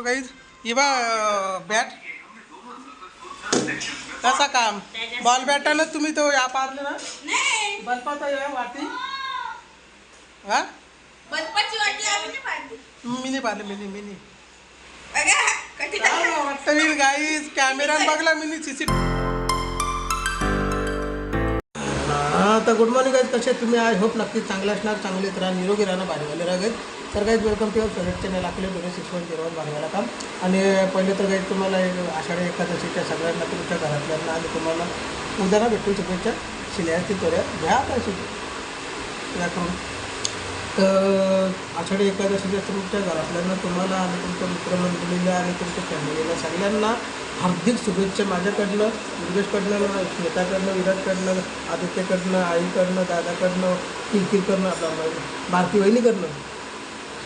काही इवा बॅट कसा काम बॉल बॅटानं तुम्ही तो या पारले ना बल्पाचा या वाटी हा बल्पाची वाटी आम्ही पाडली मिनी पारले मिनी वाटतं गाईज कॅमेरा बघला मिनी सीसीटीव्ही. तर गुड मॉर्निंग गाईज, कसे तुम्ही? आय होप नक्कीच चांगले असणार, चांगलेच राहा, निरोगी राहणं, भारीवाले राहा. तर guys welcome to your favourite channel आपले 6.0 भारीवाला काम. आणि पहिले तर गाईज तुम्हाला आषाढी एकादशीच्या सगळ्यांना तुमच्या घरातल्यांना आणि तुम्हाला उद्याला भेटून शुभेच्छा. शिल्याची तोऱ्या घ्या काय या करून. तर आषाढी एकादशीच्या तुमच्या घरातल्यांना तुम्हाला आणि तुमच्या मित्रमंडळीला आणि तुमच्या फॅमिलीला सगळ्यांना हार्दिक शुभेच्छा माझ्याकडनं, दुर्गेशकडनं, श्वेताकडनं, विराटकडनं, आदित्यकडनं, आईकडनं, दादाकडनं, किरकिरकडनं, आपल्या भारती वहिनीकडनं,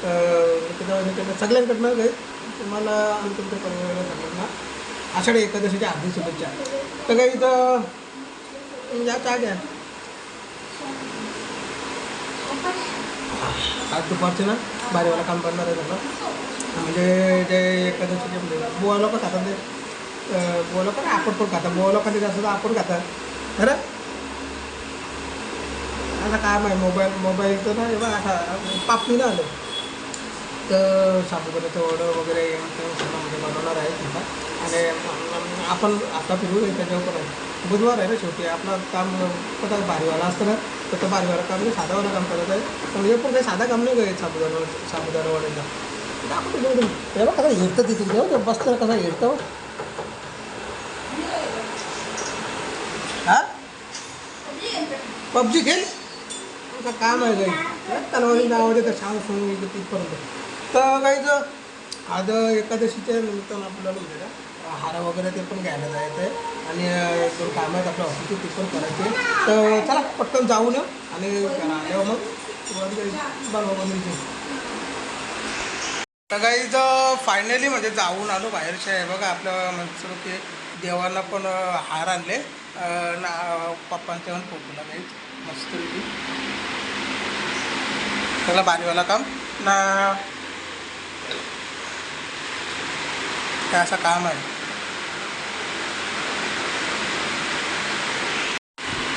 निकिता वहिनीकडनं, सगळ्यांकडनं काही तुम्हाला आणि तुमच्या परिवाराला सगळ्यांना आषाढी एकादशीच्या हार्दिक शुभेच्छा. तर काही इथं या चहा घ्या. आज दुपारचे ना भारीवाला काम करणार आहे त्यांना, म्हणजे ते एकादशीचे म्हणजे बुवा लोक खातात, ते बुवा लोक ना आपण पण खातात, बुवा लोकांचे जास्त आपण खातात खरं. आता काम आहे मोबाईलचं ना एवढं आता पापणी ना आलं तर साबुदाण्याचं वडं वगैरे सणामध्ये बनवणार आहे तिथं. आणि आपण आता फिरू त्याच्यावर पण आहे. बुधवार आहे ना शेवटी आपलं काम कसं भारीवाला असतं ना, तर तो भारीवाला काम नाही साधावाला काम करत आहे. पण हे पण काही साधा काम नाही काय साबुदाणा वड्याचा. आपण जेवढं तेव्हा कसं हिरतं तिथून जेव्हा बसतं कसं हिरतं हां पबजी खेळ का काम आहे काही तलवारी नावामध्ये तर छान सोडून तिथपर्यंत. तर काहीच आज एकादशीच्या निमित्तानं आपल्याला म्हणजे हार वगैरे ते पण घ्यायला जायचं आहे आणि दोन कामं आहेत आपल्या ऑफिसचे ते पण करायचे. तर चला पटकन जाऊन येऊ आणि आल्यावर मग बनवायची. तर काहीच फायनली म्हणजे जाऊन आलो बाहेरच्या आहे बघा. आपलं म्हणजे की देवांना पण हार आणले ना पप्पांच्या पण पोपला काही मस्त त्याला बारीवाला काम ना काय असं काम आहे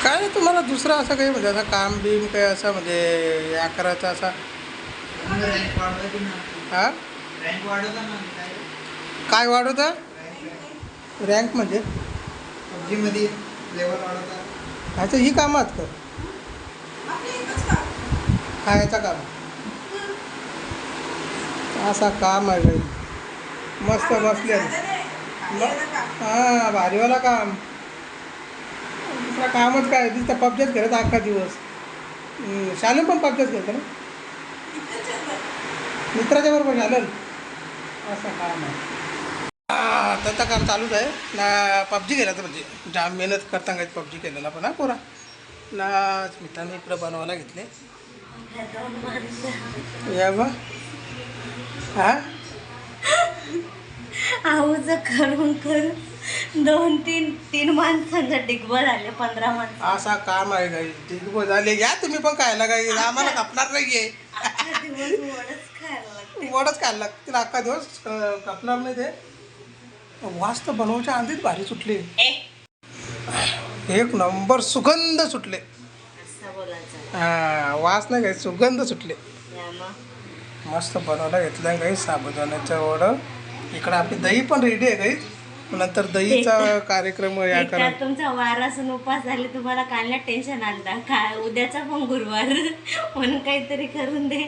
काय नाही. तुम्हाला दुसरं असं काही म्हणजे असं काम बीम काही असं म्हणजे या करायचं असं हां काय वाढवता रँक म्हणजे पबजीमध्ये लेवल वाढवतात. अच्छा ही कामं आहेत का खायचं काम असा काम आहे काही मस्त बसले हां भारीवाला काम. दुसरा कामच काय दिसतं पबजीच खेळत अख्खा दिवस. शालन पण पबजीच खेळतं ना मित्राच्या बरोबर शालन असं काम आहे. हां त्याचं काम चालूच आहे ना पबजी केलं तर म्हणजे जाम मेहनत करता काही पबजी केलेला पण हा पुरा ना मित्रांनी इकडं बनवायला घेतले या बा हां आऊज करून करून 2-3 माणसांचा डिगबा झाले 15 माणसं. असा काम आहे काही डिगबो झाले. या तुम्ही पण खायला काही आम्हाला खपणार नाही आहे वडच खायला लागतील अख्खा दिवस खपणार नाही ते. वास तर बनवायच्या आधीच भारी सुटले, एक नंबर सुगंध सुटले. हां वास नाही काही सुगंध सुटले. मस्त बनवायला घेतलं काही साबुदाण्याचं वडं. इकडं आपली दही पण रेडी आहे काही. नंतर दहीचा कार्यक्रम या करा. तुमचा वार असून उपास झाले तुम्हाला कालला टेन्शन आलं काय उद्याचा पण गुरुवार म्हणून काहीतरी करून दे.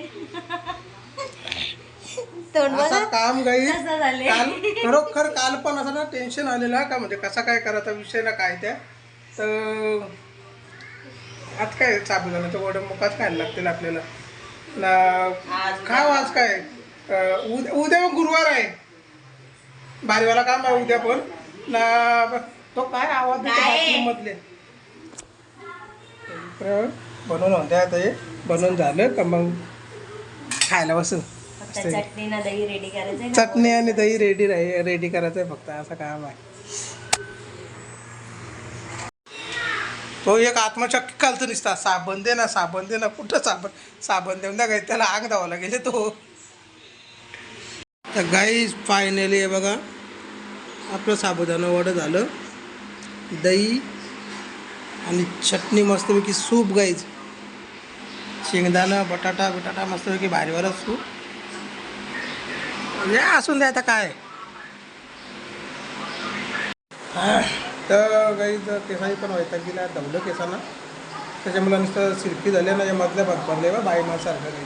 असं काम काही काल खरोखर काल पण असं ना टेन्शन आलेलं का म्हणजे कसा काय करायचा विषय ना काय त्या. तर आज काय साबुदाण्याचं वडं मुखात खायला लागतील आपल्याला ना खाव. आज काय उद्या गुरुवार आहे भारीवाला काम आहे उद्या पण ना. तो काय आवाज बाथरूम मधले बनवून म्हणते आता हे बनवून झालं का मग खायला बसून. चटणी ना दही रेडी करायचं, चटणी आणि दही रेडी करायचं आहे फक्त असं काम आहे. तो एक आत्मचक्की कालचं निसता साबण दे ना कुठं साबण देऊन द्या काही त्याला आग धावायला गेले तो. तर गाईज फायनली आहे बघा आपलं साबुदाणा वडं झालं, दही आणि चटणी मस्तपैकी, सूप गाईज, शेंगदाणं बटाटा बिटाटा मस्तपैकी भारीवाला सूप. म्हणजे असून द्या आता काय. तर गाईज केसांनी पण वैताग दिला, दवलं केसांना, त्याच्यामुळे नुसतं सिल्की झाल्या ना, या मधल्या भाग पडले बा बाई मासारखं काही.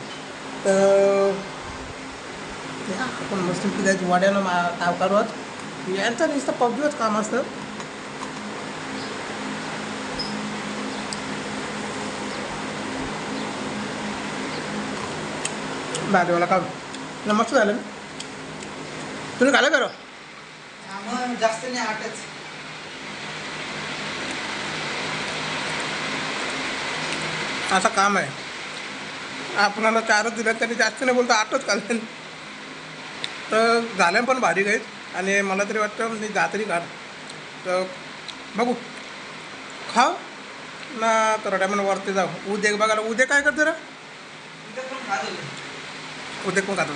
तर आपण मस्तपैकी गाईज वाड्यानं ताव काढूच, यांचं नुसतं पबजीवच काम असतं. भाजीवाला काम ना मस्त झालं ना. तुम्ही खालं करा जास्त नाही, 8च. असं काम आहे. आपणाला 4च दिलं तरी जास्त नाही बोलतो, 8च खाल्ले. तर झालं पण भारी गाईत. आणि मला तरी वाटतं मी जा तरी काढ. तर बघू खाऊ ना, तर म्हणून वरती जाऊ. उद्या बघायला, उद्या काय करते रे, इथं पण खात होते. उद्या पण खातो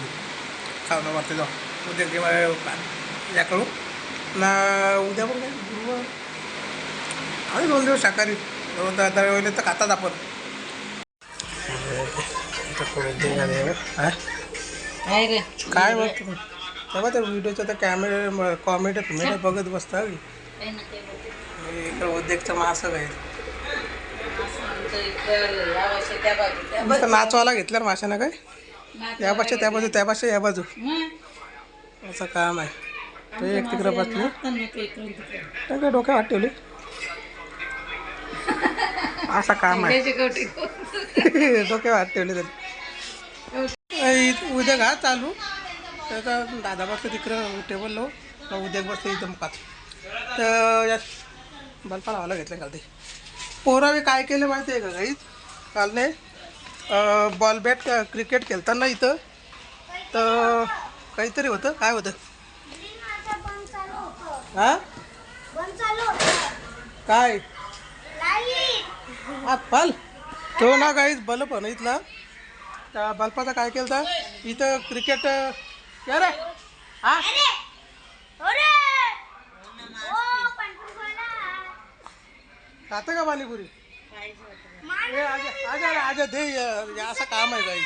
खाऊ ना, वरती जाऊ. उद्या किंवा या करू ना, उद्या पण काय गुरुवार आणि 2 दिवस शाकाहारी दरवेळेला तर खातात आपण. काय बघ तुम्ही तेव्हा त्या व्हिडिओचा त्या कॉमेडी तुम्ही बघत बसता. इकडं उद्योगचं मासं काय नाचवाला घेतल्यावर माशानं काय, या पाशा त्या बाजू, त्या पाशा या बाजू, असं काम आहे. तो एक तिकडं बसले, काय डोक्या वाट ठेवली, असं काम आहे. डोक्या वाट ठेवली तरी. उद्या घा चालू, त्याचा दादा बसतो तिकडं टेबल लावू, उद्या बसतो इथं मुखात. तर या बल्पा लावायला घेतलं काल ते पोरावे काय केलं माहिती आहे का काही, काल नाही बॉल बॅट क्रिकेट खेळताना इथं तर काहीतरी होतं. काय होतं हां काय हा बल तो ना काहीच बल्ब पण इथला त्या बल्पाचा काय केलं तर इथं क्रिकेट या रे हा खातं का पाणीपुरी, आजा दे, असं काम आहे काही.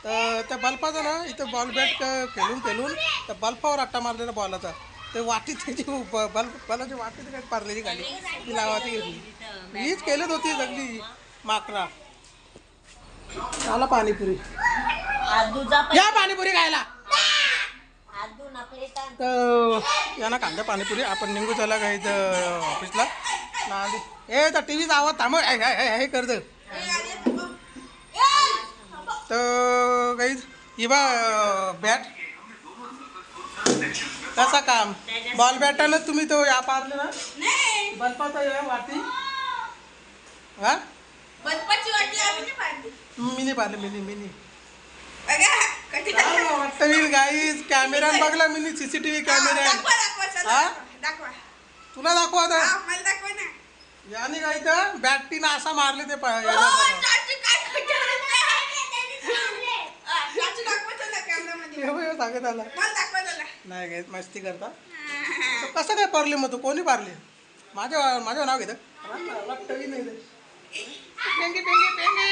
तर त्या बल्पाचा ना इथं बॉल बॅट खेळून त्या बल्पावर अट्टा मारलेला बॉलाचा, ते वाटीत त्याची बॉलाची वाटीत काय पारलेली खाली, ती लावाती घेतली, हीच केलंच होती सगळी माकरा. आला पाणीपुरी, या पाणीपुरी खायला. तर यांना कांदा पाणीपुरी. आपण निघू चला काही ऑफिसला ना. ए तर टी व्हीचा आवाज थांब, हे कर. तर काही इवा बॅट तसा काम बॉल बॅटानं तुम्ही तो या पारले ना बल्पाचा वाटी. हा मिनी पारले, मिनी वाटतं मी गाईज कॅमेरा बघला, मिनी CCTV कॅमेरा. हा तुला दाखवा आता. याने काय तर बॅटीनं असा मारले ते सांगत आला नाही काय मस्ती करता. कसं काय पारले मग तू, कोणी पारले? माझं नाव घेतं वाटतं नाही. पेंगी पेंगी पेंगी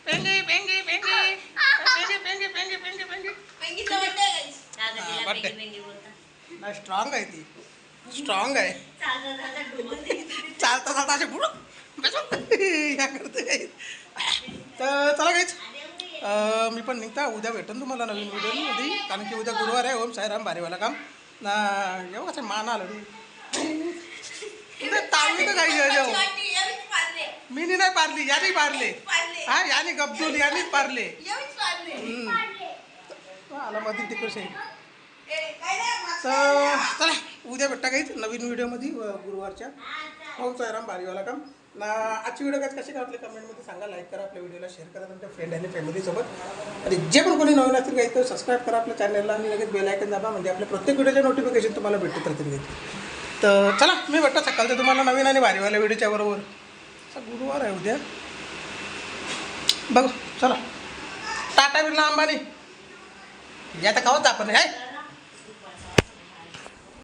पेंगी पेंगी पेंगी पेंगी पेंगी पेंगी पेंगी पेंगी नाही, स्ट्रॉंग आहे ती, स्ट्रॉंग आहे. चालता चालता असे या करते काही. तर चला काहीच मी पण निघता. उद्या भेटेन तुम्हाला नवीन व्हिडिओमध्ये, कारण की उद्या गुरुवार आहे. ओम साईराम भारीवाला काम ना, येऊ कसं मान आलं ताळवी तर काही मी नाही पारली, याने पारले. हा याने गब्दूल यानेच पारले. आला मध्ये तिकडे. तर चला उद्या भेटता काहीच नवीन व्हिडिओमध्ये गुरुवारच्या. हो साईराम भारीवाला काम ना. आजची व्हिडिओ काय कशी वाटली कमेंटमध्ये सांगा. लाईक करा, आपल्या व्हिडिओला शेअर करा तुमच्या फ्रेंड आणि फॅमिलीसोबत. आणि जे पण कोणी नवीन असतील काही तर सबस्क्राईब करा आपल्या चॅनलला आणि लगेच बेल आयकन दाबा, म्हणजे आपल्या प्रत्येक व्हिडिओचे नोटिफिकेशन तुम्हाला भेटत राहतील. तर चला मी भेटतो सकाळचं तुम्हाला नवीन आणि भारीवाल्या व्हिडिओच्या बरोबर. गुरुवार आहे उद्या बघ. चला टाटा बिर्ला अंबानी. आता खावत आपण काय